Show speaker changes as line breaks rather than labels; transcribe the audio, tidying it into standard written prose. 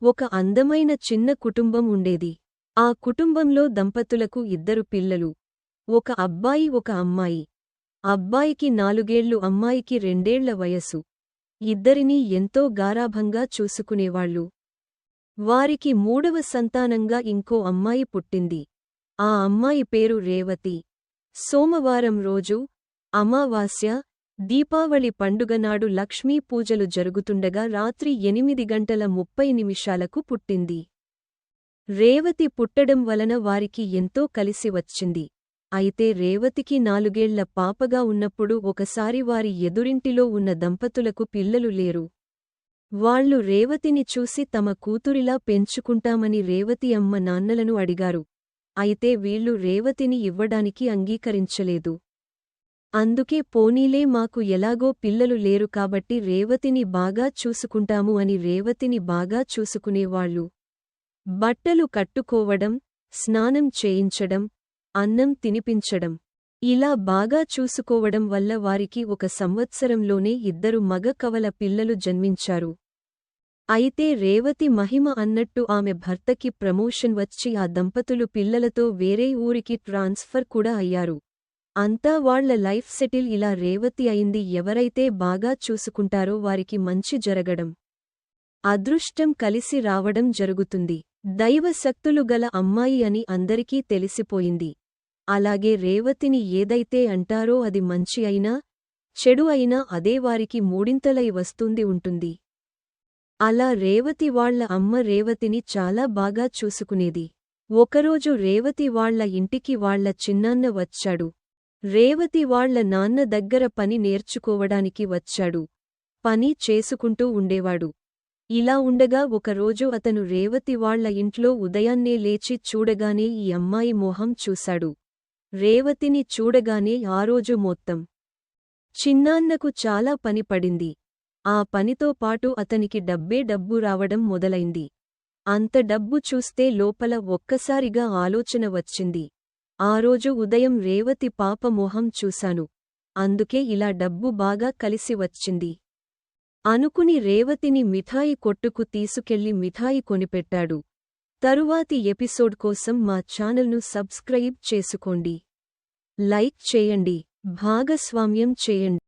ఒక అందమైన చిన్న కుటుంబం ఉండేది. ఆ కుటుంబంలో దంపతులకు 2 పిల్లలు. ఒక అబ్బాయి ఒక అమ్మాయి. అబ్బాయికి 4 అమ్మాయికి 2 వయసు. ఇద్దరినీ ఎంతో గారాభంగా చూసుకునేవాళ్లు. వారికి 3వ సంతానంగా ఇంకో అమ్మాయి పుట్టింది. ఆ అమ్మాయి పేరు రేవతి. సోమవారం రోజు అమావాస్య, దీపావళి పండుగనాడు లక్ష్మీ పూజలు జరుగుతుండగా రాత్రి 8:30 పుట్టింది. రేవతి పుట్టడం వలన వారికి ఎంతో కలిసి వచ్చింది. అయితే రేవతికి 4 పాపగా ఉన్నప్పుడు ఒకసారి వారి ఎదురింటిలో ఉన్న దంపతులకు పిల్లలు లేరు. వాళ్లు రేవతిని చూసి తమ కూతురిలా పెంచుకుంటామని రేవతి అమ్మ నాన్నలను అడిగారు. అయితే వీళ్లు రేవతిని ఇవ్వడానికి అంగీకరించలేదు. అందుకే పోనీలే, మాకు ఎలాగో పిల్లలు లేరు కాబట్టి రేవతిని బాగా చూసుకుంటాము అని రేవతిని బాగా చూసుకునేవాళ్లు. బట్టలు కట్టుకోవడం, స్నానం చేయించడం, అన్నం తినిపించడం, ఇలా బాగా చూసుకోవడం వల్ల వారికి 1 సంవత్సరంలోనే 2 మగ కవల పిల్లలు జన్మించారు. అయితే రేవతి మహిమ అన్నట్టు ఆమె భర్తకి ప్రమోషన్ వచ్చి ఆ దంపతులు పిల్లలతో వేరే ఊరికి ట్రాన్స్ఫర్ కూడా అయ్యారు. అంతా వాళ్ల లైఫ్ సెటిల్. ఇలా రేవతి అయింది. ఎవరైతే బాగా చూసుకుంటారో వారికి మంచి జరగడం, అదృష్టం కలిసి రావడం జరుగుతుంది. దైవశక్తులు గల అమ్మాయి అని అందరికీ తెలిసిపోయింది. అలాగే రేవతిని ఏదైతే అంటారో అది మంచి అయినా, చెడు అయినా అదే వారికి మూడింతలై వస్తుంది ఉంటుంది. అలా రేవతి వాళ్ల అమ్మ రేవతిని చాలా బాగా చూసుకునేది. ఒకరోజు రేవతి వాళ్ల ఇంటికి వాళ్ల చిన్నాన్న వచ్చాడు. రేవతి వాళ్ల నాన్న దగ్గర పని నేర్చుకోవడానికి వచ్చాడు. పని చేసుకుంటూ ఉండేవాడు. ఇలా ఉండగా ఒకరోజు అతను రేవతి వాళ్ల ఇంట్లో ఉదయాన్నే లేచి చూడగానే ఈ అమ్మాయి మొహం చూశాడు. రేవతిని చూడగానే ఆ రోజు మొత్తం చిన్నాన్నకు చాలా పని పడింది. ఆ పనితో పాటు అతనికి డబ్బు రావడం మొదలైంది. అంత డబ్బు చూస్తే లోపల ఒక్కసారిగా ఆలోచన వచ్చింది. ఆ రోజు ఉదయం రేవతి పాప మొహం చూశాను, అందుకే ఇలా డబ్బు బాగా కలిసి వచ్చింది అనుకుని రేవతిని మిఠాయి కొట్టుకు తీసుకెళ్లి మిఠాయి కొనిపెట్టాడు. తరువాతి ఎపిసోడ్ కోసం మా ఛానల్ను సబ్స్క్రైబ్ చేసుకోండి, లైక్ చేయండి, భాగస్వామ్యం చేయండి.